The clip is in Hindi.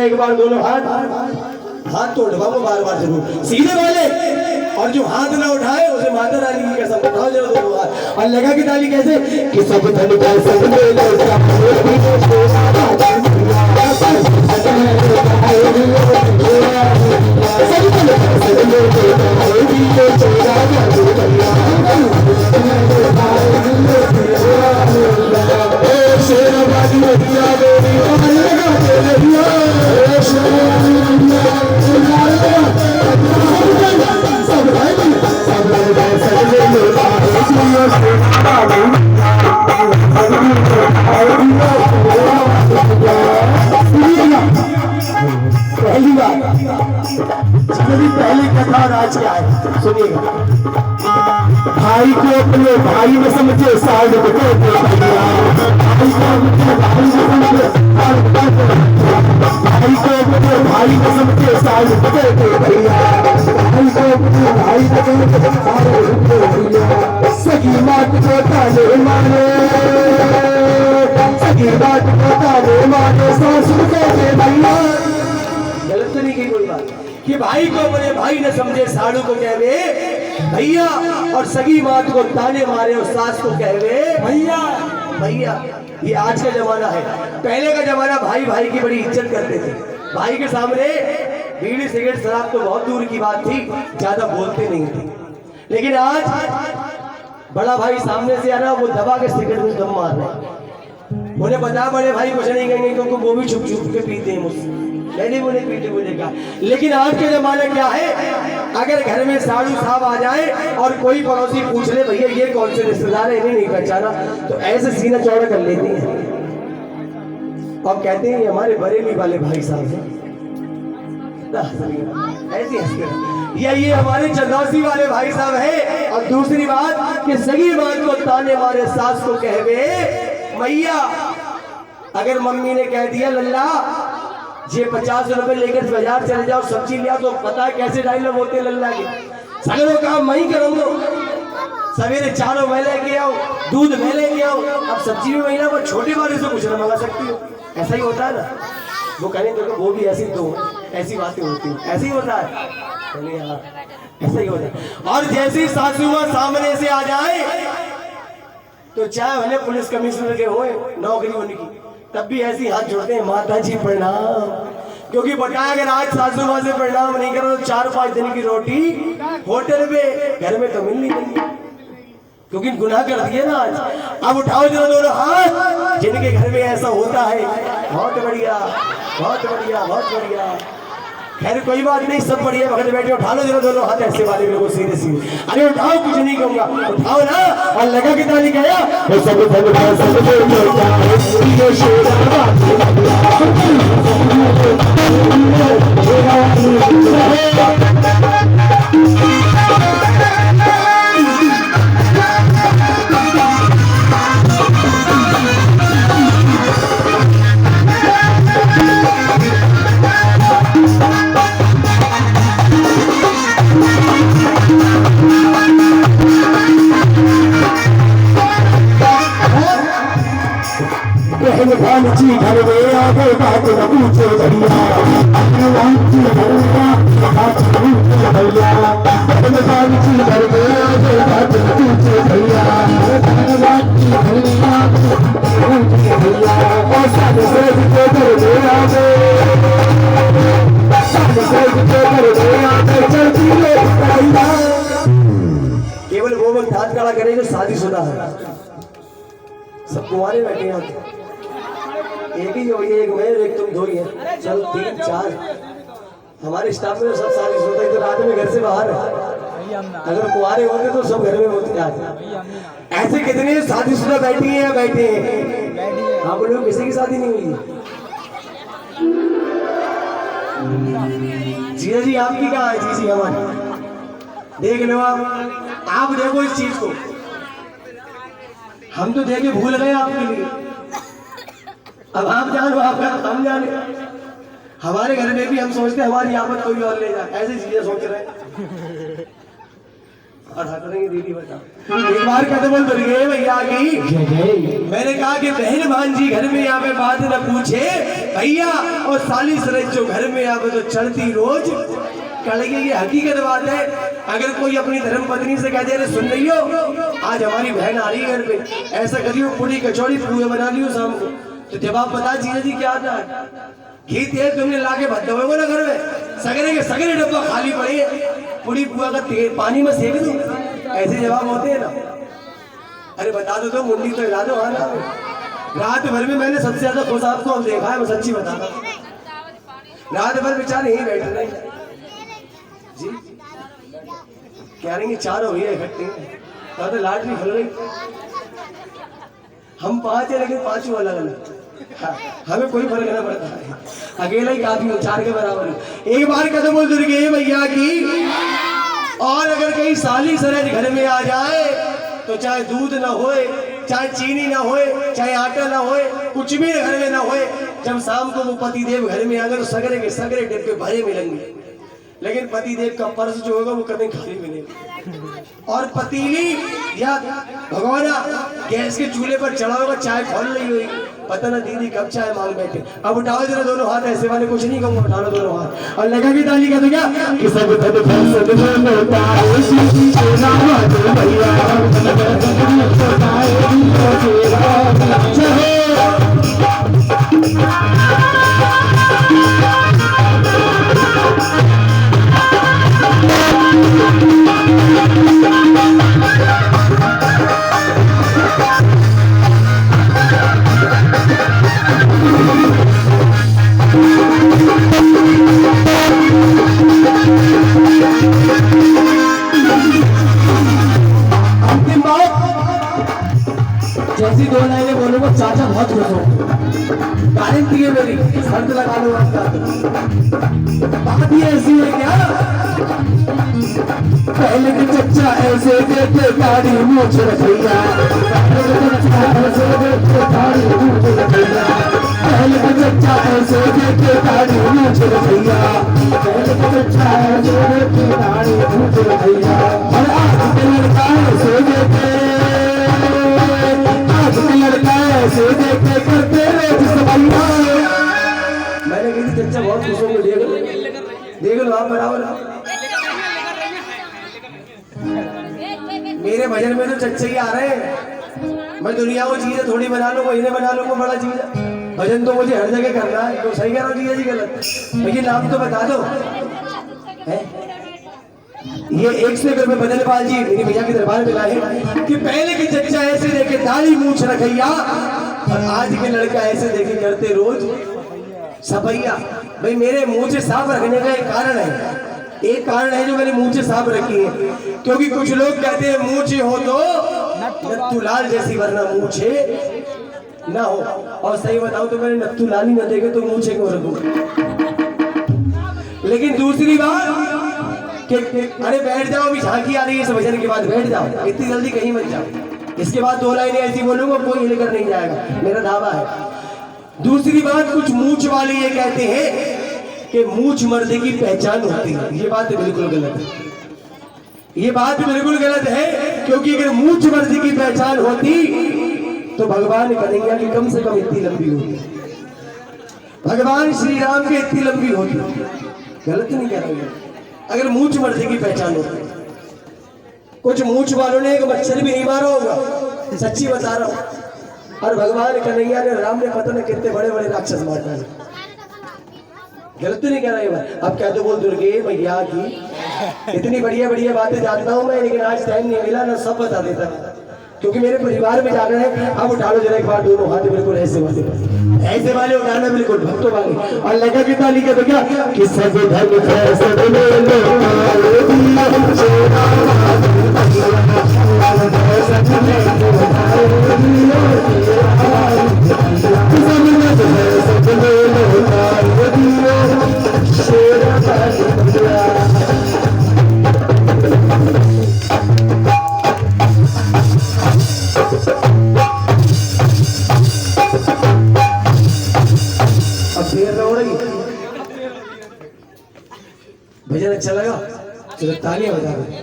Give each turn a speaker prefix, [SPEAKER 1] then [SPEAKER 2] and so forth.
[SPEAKER 1] एक बार दोनों हाथ हाथ तो उठवाओ बार बार जरूर सीधे वाले, और जो हाथ ना उठाए उसे माता रानी की कसम उठाओ जरा दोनों हाथ और लगा की ताली कैसे कि सब धन का सब ले लो पहली कथा आज क्या है सुनिएगा। भाई को अपने भाई में समझे साल भाई को अपने भाई में समझे साल भैया सगी बात को ताले माने, सगी बात को ताले माने सासू कहते भैया। गलत तो नहीं कही कोई बात कि भाई को अपने भाई ने समझे साड़ू को कहवे भैया, और सगी मात को ताने मारे और सास को कहवे भैया भैया। ये आज का जमाना है, पहले का जमाना भाई भाई की बड़ी इज्जत करते थे। भाई के सामने बीड़ी सिगरेट शराब तो बहुत दूर की बात थी, ज्यादा बोलते नहीं थे। लेकिन आज बड़ा भाई सामने से आ रहा, वो दबा के सिगरेट में दम मार रहे, उन्हें बता बड़े भाई कुछ नहीं कहेंगे क्योंकि वो भी छुप छुप के पीते हैं मुझसे, मैंने बोले पीते बोले का। लेकिन आज के जमाने क्या है, अगर घर में साड़ू साहब आ जाए और कोई पड़ोसी पूछ ले भैया ये कौन से रिश्तेदार है, इन्हें नहीं पहचाना, तो ऐसे सीना चौड़ा कर लेते हैं और कहते हैं ये हमारे बरेली वाले भाई साहब हैं, ऐसी हंसते, या ये हमारे चंदौसी वाले भाई साहब है। और दूसरी बात कि सगी बात को ताने मारे सास को कहवे मैया। अगर मम्मी ने कह दिया लल्ला ये 50 रुपए लेकर बाजार चले जाओ सब्जी लिया, तो पता है कैसे डायलॉग होते लल्ला के, सगलों काम मैं ही करूंगा, सवेरे चारों मैं लेके आओ, दूध मैं लेके आओ, अब सब्जी में महीना पर छोटे वाले से कुछ न मंगा सकती हो, ऐसा ही होता है ना। वो कहें तो वो भी ऐसी तो ऐसी बातें होती हैं, ऐसे ही होता है, ऐसा ही होता है। और जैसे ही सासू मां सामने से आ जाए तो चाहे भले पुलिस कमिश्नर के होए नौकरी होने की, तब भी ऐसी हाथ जोड़ते हैं माता जी प्रणाम, क्योंकि बताया अगर आज सासू मां से प्रणाम नहीं करो तो 4-5 दिन की रोटी होटल में घर में तो मिल नहीं मिलती, क्योंकि गुनाह कर दिए ना आज। अब उठाओ जरा दोनों हाथ जिनके घर में ऐसा होता है, बहुत बढ़िया बहुत बढ़िया बहुत बढ़िया। खैर कोई बात नहीं, सब बढ़िया वक्त बैठे, उठा लो जरा दोनों हाथ ऐसे वाले बिल्कुल सीधे सीधे, अरे उठाओ कुछ नहीं कहूंगा, उठाओ ना और लगा के ताली गया जी घर में आगे बात न पूछो भैया, जी घर में बात न पूछो भैया, जी घर में आगे बात न पूछो भैया, जी घर में आगे भैया, और सब सोच के घर में आगे, सब सोच के घर में आगे चलती है भैया। केवल वो वक्त हाथ खड़ा करे जो शादीशुदा है, सब कुंवारे बैठे हैं, एक ही हो, एक मैं एक तुम दो ही है, चल 3-4 हमारे स्टाफ में तो सब शादीशुदा है, तो रात में घर से बाहर है, अगर कुंवारे होंगे तो सब घर में होते जाते। ऐसे कितने शादीशुदा बैठी हैं बैठे हैं, आप लोग किसी की शादी नहीं हुई? जीजा जी आपकी कहाँ है? जी जी हमारी देख लो, आप देखो इस चीज को, हम तो देखे भूल गए आपके लिए, अब आप जानो आपका हम जाने। हमारे घर में भी हम सोचते हमारी आमद कोई और ले जाए, ऐसी चीजें सोच रहे हैं। और हंसने दीदी बताओ। एक बार कहते बोल दुर्गे भैया की मैंने कहा कि बहन भांजी घर में आवे बात न पूछे भैया, और साली सरज जो घर में आवे तो चढ़ती रोज कड़गी। ये हकीकत बात है। अगर कोई अपनी धर्म पत्नी से कह दे रहे सुन रही हो आज हमारी बहन आ रही है घर पे, ऐसा करियो पूरी कचौड़ी पुए बना लियो शाम को, तो जवाब बता जीजा जी क्या आता है, घी तेल तुमने लाके भर दो ना घर में, सगरे के सगरे डब्बा खाली पड़े है, पूरी पुआ का तेल पानी में सेक दो, ऐसे जवाब होते हैं ना। अरे बता दो तो मुंडी तो हिला दो। हाँ ना, रात भर में मैंने सबसे ज्यादा खुश आपको देखा है, मैं सच्ची बता रहा हूँ। रात भर बेचारे यहीं बैठ रहे जी, क्या रहेंगे 4 हो गई इकट्ठे, तो लाटरी खुल गई। हम 5 है लेकिन 5 अलग अलग, हाँ, हमें कोई फर्क नहीं पड़ता है, अकेला ही काफी हो, 4 के बराबर। एक बार कदम बोल दुर्गे भैया की। और अगर कहीं साली सरज घर में आ जाए तो चाहे दूध ना होए, चाहे चीनी ना होए, चाहे आटा ना होए, कुछ भी घर में ना होए, जब शाम को वो पतिदेव घर में आगे तो सगरे के सगरे डिब्बे भरे मिलेंगे, लेकिन पतिदेव का पर्स जो होगा वो कभी खाली मिलेगा। और पतीली या भगवाना गैस के चूल्हे पर चढ़ा होगा, चाय खोल रही हुई, पता ना दीदी कब चाय मांग बैठे। अब उठाओ जरा दोनों हाथ, ऐसे वाले कुछ नहीं कहूँगा, उठा लो दोनों हाथ और लगा की ताली का तो क्या कि सब जैसी 2 लाइनें बोलूंगा चाचा बहुत खुश हो, गारंटी है मेरी, शर्त लगा लो आपका। बात ये ऐसी है क्या, पहले के चच्चा ऐसे देते गाड़ी मूछ रखैया, पहले के चच्चा ऐसे देते गाड़ी मूछ रखैया, पहले के चच्चा ऐसे देते गाड़ी मूछ रखैया, पहले के चच्चा ऐसे देते गाड़ी मूछ रखैया। और आज के लड़का ऐसे देते, आज के लड़का ऐसे देते करते रोज सफाइया। मैंने कही चच्चा बहुत खुश होंगे, देख लो आप बराबर। मेरे भजन में तो चच्चे ही आ रहे हैं, मैं दुनिया को चीजें थोड़ी बना लूंगा, इन्हें बना लूंगा बड़ा चीज है। भजन तो मुझे हर जगह करना है, तो सही कह रहा हूँ जीजा जी गलत, लेकिन नाम तो बता दो है? ये 101 रुपए बदलपाल जी मेरी भैया के दरबार में लाए कि पहले के चच्चा ऐसे देखे दाढ़ी मूछ रखैया, और आज के लड़का ऐसे देखे करते रोज सफैया। भाई मेरे मुंह से साफ रखने का एक कारण है, एक कारण है जो मैंने मुंह से साफ रखी है, क्योंकि कुछ लोग कहते हैं मूछे हो तो नत्थू लाल जैसी, वरना मूछे ना हो। और सही बताऊं तो मैंने नत्थू लाल ही न देखे तो मूछे क्यों रखूं। लेकिन दूसरी बात कि अरे बैठ जाओ, अभी झांकी आ रही है इस भजन के बाद, बैठ जाओ, इतनी जल्दी कहीं मत जाओ। इसके बाद 2 लाइनें ऐसी बोलूंगा कोई हिलकर नहीं जाएगा, मेरा दावा है। दूसरी बात, कुछ मूछ वाले ये कहते हैं कि मूछ मर्दे की पहचान होती है, ये बात बिल्कुल गलत है, ये बात बिल्कुल गलत है। क्योंकि अगर मूछ मर्दे की पहचान होती तो भगवान कन्हैया की कम से कम इतनी लंबी होती, भगवान श्री राम की इतनी लंबी होती। गलत नहीं कह रहा हूं, अगर मूछ मर्दे की पहचान होती। कुछ मूछ वालों ने एक मच्छर भी नहीं मारा होगा, सच्ची बता रहा हूं, और भगवान कन्हैया ने, राम ने पता नहीं कितने बड़े बड़े राक्षस मार डाले। गलत नहीं कह रहा है। अब क्या तो बोल दुर्गे भैया की। इतनी बढ़िया बढ़िया बातें जानता हूँ मैं, लेकिन आज टाइम नहीं मिला ना, सब बता देता क्योंकि मेरे परिवार में जाना है। अब उठा लो जरा एक बार दोनों हाथ, बिल्कुल ऐसे वाले उठाना, बिल्कुल भक्तों वाले, और लगा की ताली का तो क्या कि सब धन सब ले भजन अच्छा लगा, चलो तालियां बजा दो।